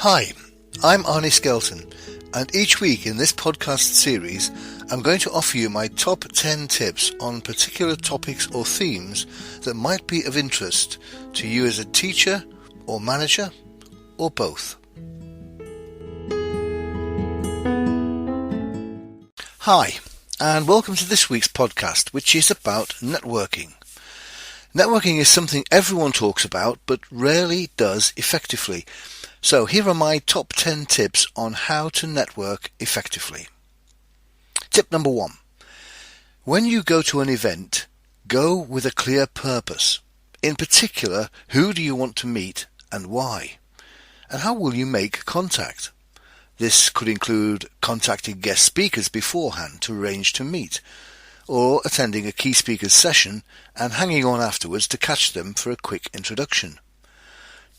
Hi, I'm Arnie Skelton, and each week in this podcast series I'm going to offer you my top 10 tips on particular topics or themes that might be of interest to you as a teacher or manager or both. Hi, and welcome to this week's podcast, which is about networking. Networking is something everyone talks about but rarely does effectively. So here are my top 10 tips on how to network effectively. Tip number 1. When you go to an event, go with a clear purpose. In particular, who do you want to meet and why? And how will you make contact? This could include contacting guest speakers beforehand to arrange to meet, or attending a key speaker's session and hanging on afterwards to catch them for a quick introduction.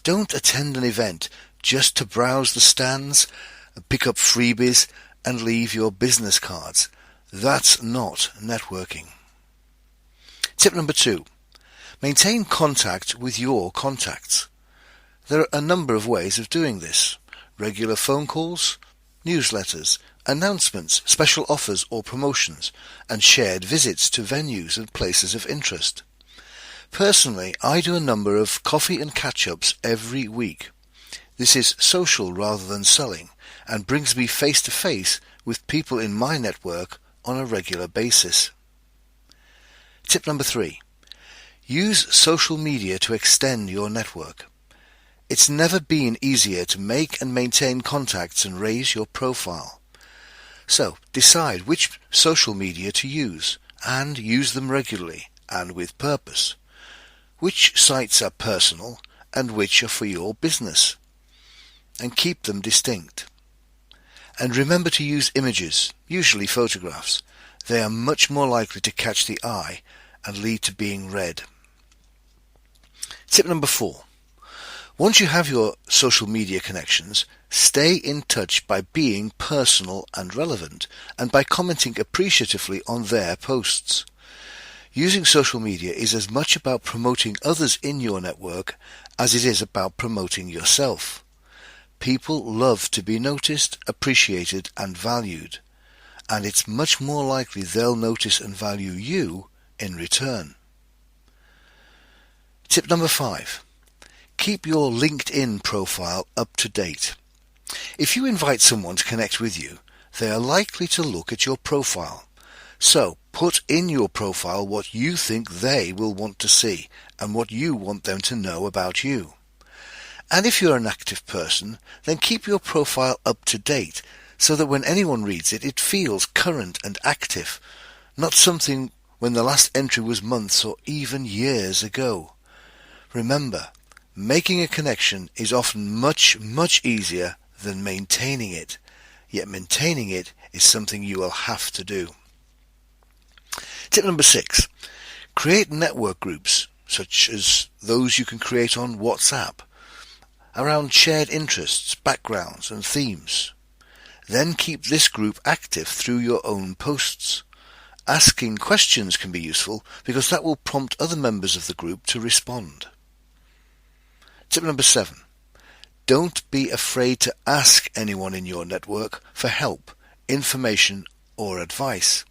Don't attend an event just to browse the stands, pick up freebies and leave your business cards. That's not networking. Tip number 2. Maintain contact with your contacts. There are a number of ways of doing this. Regular phone calls, newsletters, announcements, special offers or promotions, and shared visits to venues and places of interest. Personally, I do a number of coffee and catch-ups every week. This is social rather than selling, and brings me face-to-face with people in my network on a regular basis. Tip number 3. Use social media to extend your network. It's never been easier to make and maintain contacts and raise your profile. So, decide which social media to use, and use them regularly and with purpose. Which sites are personal and which are for your business, and keep them distinct. And remember to use images, usually photographs. They are much more likely to catch the eye and lead to being read. Tip number 4. Once you have your social media connections, stay in touch by being personal and relevant, and by commenting appreciatively on their posts. Using social media is as much about promoting others in your network as it is about promoting yourself. People love to be noticed, appreciated and valued, and it's much more likely they'll notice and value you in return. Tip number 5. Keep your LinkedIn profile up to date. If you invite someone to connect with you, they are likely to look at your profile. So, put in your profile what you think they will want to see and what you want them to know about you. And if you're an active person, then keep your profile up to date so that when anyone reads it, it feels current and active, not something when the last entry was months or even years ago. Remember, making a connection is often much, much easier than maintaining it, yet maintaining it is something you will have to do. Tip number 6. Create network groups, such as those you can create on WhatsApp, around shared interests, backgrounds and themes. Then keep this group active through your own posts. Asking questions can be useful because that will prompt other members of the group to respond. Tip number 7. Don't be afraid to ask anyone in your network for help, information or advice.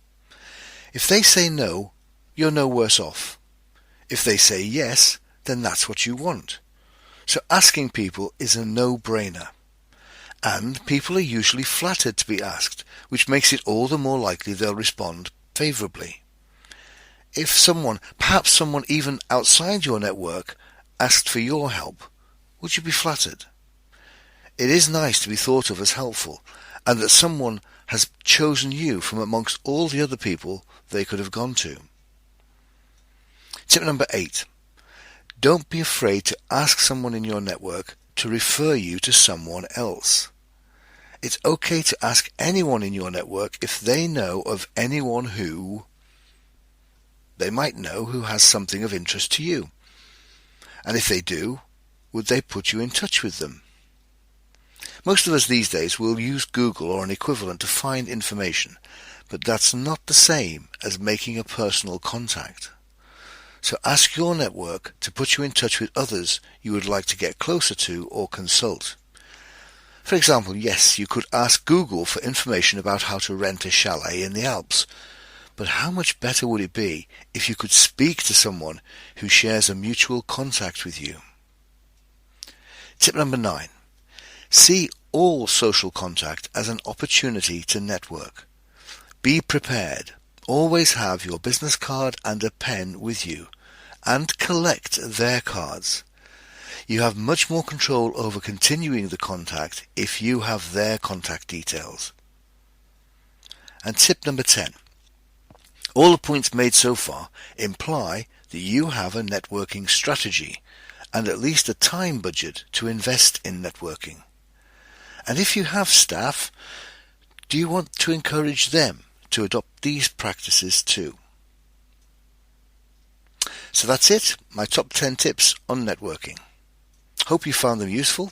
If they say no, you're no worse off. If they say yes, then that's what you want. So asking people is a no-brainer. And people are usually flattered to be asked, which makes it all the more likely they'll respond favourably. If someone, perhaps someone even outside your network, asked for your help, would you be flattered? It is nice to be thought of as helpful, and that someone has chosen you from amongst all the other people they could have gone to. Tip number 8. Don't be afraid to ask someone in your network to refer you to someone else. It's okay to ask anyone in your network if they know of anyone who they might know who has something of interest to you. And if they do, would they put you in touch with them? Most of us these days will use Google or an equivalent to find information, but that's not the same as making a personal contact. So ask your network to put you in touch with others you would like to get closer to or consult. For example, yes, you could ask Google for information about how to rent a chalet in the Alps, but how much better would it be if you could speak to someone who shares a mutual contact with you? Tip number 9. See all social contact as an opportunity to network. Be prepared. Always have your business card and a pen with you, and collect their cards. You have much more control over continuing the contact if you have their contact details. And tip number 10. All the points made so far imply that you have a networking strategy and at least a time budget to invest in networking. And if you have staff, do you want to encourage them to adopt these practices too? So that's it, my top 10 tips on networking. Hope you found them useful.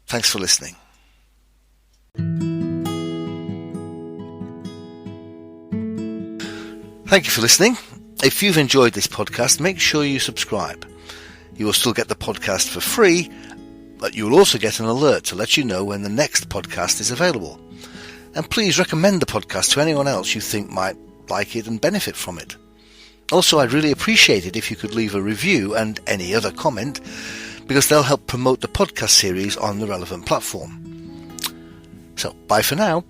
Thanks for listening. Thank you for listening. If you've enjoyed this podcast, make sure you subscribe. You will still get the podcast for free, but you will also get an alert to let you know when the next podcast is available. And please recommend the podcast to anyone else you think might like it and benefit from it. Also, I'd really appreciate it if you could leave a review and any other comment, because they'll help promote the podcast series on the relevant platform. So, bye for now.